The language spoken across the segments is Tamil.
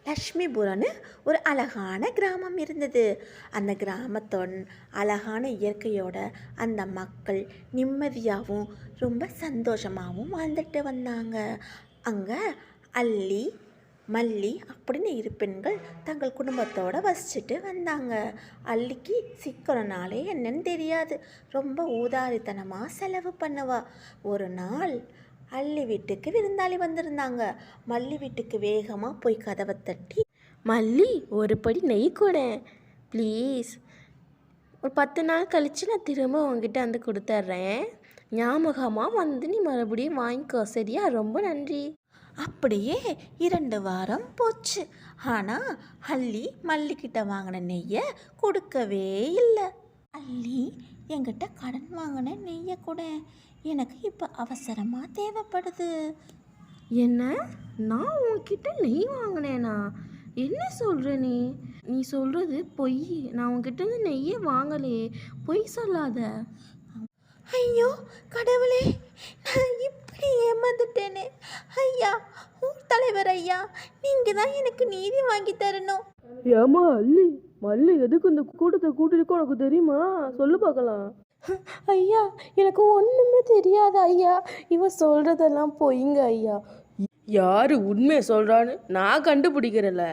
லக்ஷ்மிபுரம்னு ஒரு அழகான கிராமம் இருந்தது. அந்த கிராமத்தோட அழகான இயற்கையோட அந்த மக்கள் நிம்மதியாகவும் ரொம்ப சந்தோஷமாகவும் வாழ்ந்துட்டு வந்தாங்க. அங்கே அல்லி மல்லி அப்படின்னு இரு பெண்கள் தங்கள் குடும்பத்தோடு வசிச்சுட்டு வந்தாங்க. அல்லிக்கு சிக்கனனாலே என்னன்னு தெரியாது. ரொம்ப ஊதாரித்தனமாக செலவு பண்ணுவா. ஒரு நாள் அல்லி வீட்டுக்கு விருந்தாளி வந்திருந்தாங்க. மல்லி வீட்டுக்கு வேகமாக போய் கதவை தட்டி, மல்லி ஒரு படி நெய் கூட ப்ளீஸ், ஒரு 10 நாள் கழித்து நான் திரும்ப உங்ககிட்ட வந்து கொடுத்துட்றேன், ஞாபகமாக வந்து நீ மறுபடியும் வாங்கிக்கோ சரியா, ரொம்ப நன்றி. அப்படியே 2 வாரம் போச்சு. ஆனால் அல்லி மல்லிக்கிட்ட வாங்கின நெய்யை கொடுக்கவே இல்லை. அல்லி, என்கிட்ட கடன் வாங்கின நெய்யை கூட, எனக்கு இப்போ அவசரமாக தேவைப்படுது. என்ன? நான் உன்கிட்ட நெய் வாங்கினேனா? என்ன சொல்கிற நீ? நீ சொல்கிறது பொய். நான் உன்கிட்ட இருந்து நெய்யே வாங்கலையே, பொய் சொல்லாத. ஐயோ கடவுளே, நான் இப்படி ஏமாந்துட்டேனே. ஐயா, ஊர் தலைவர் ஐயா, நீங்கள் தான் எனக்கு நீதி வாங்கி தரணும். ஏமா அல்லி, மல்லி எதுக்கு இந்த கூட்டத்தை கூட்டிருக்கோம் உனக்கு தெரியுமா? சொல்லு பார்க்கலாம். ஐயா, எனக்கு ஒன்றுமே தெரியாது ஐயா, இவன் சொல்கிறதெல்லாம் பொய்ங்க ஐயா. யாரு உண்மையை சொல்கிறான்னு நான் கண்டுபிடிக்கிறல.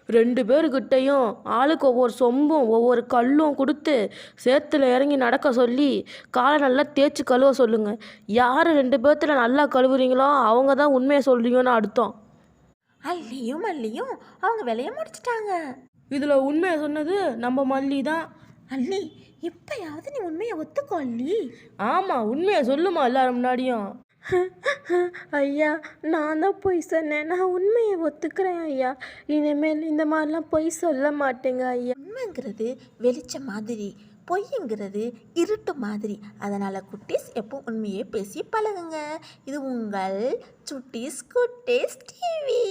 2 பேருக்கிட்டையும் ஆளுக்கு ஒவ்வொரு சொம்பும் ஒவ்வொரு கல்லும் கொடுத்து சேத்துல இறங்கி நடக்க சொல்லி காலை நல்லா தேய்ச்சி கழுவ சொல்லுங்க. யார் 2 பேர்த்துல நல்லா கழுவுறீங்களோ அவங்க தான் உண்மையை சொல்றீங்கன்னு அர்த்தம். அல்லியும் மல்லியும் அவங்க வேலையை முடிச்சிட்டாங்க. இதில் உண்மையை சொன்னது நம்ம மல்லி தான். அல்லி, இப்பயாவது நீ உண்மையை ஒத்துக்கோ அல்லி. ஆமாம், உண்மையை சொல்லுமா எல்லாரும் முன்னாடியும். ஐயா, நான் தான் பொய் சொன்னேன், நான் உண்மையை ஒத்துக்கிறேன் ஐயா, இனிமேல் இந்த மாதிரிலாம் பொய் சொல்ல மாட்டேங்க ஐயா. உண்மைங்கிறது வெளிச்சம் மாதிரி, பொய்ங்கிறது இருட்டு மாதிரி. அதனால் குட்டீஸ் எப்போ உண்மையை பேசி பழகுங்க. இது உங்கள் சுட்டீஸ் குட்டீஸ் டிவி.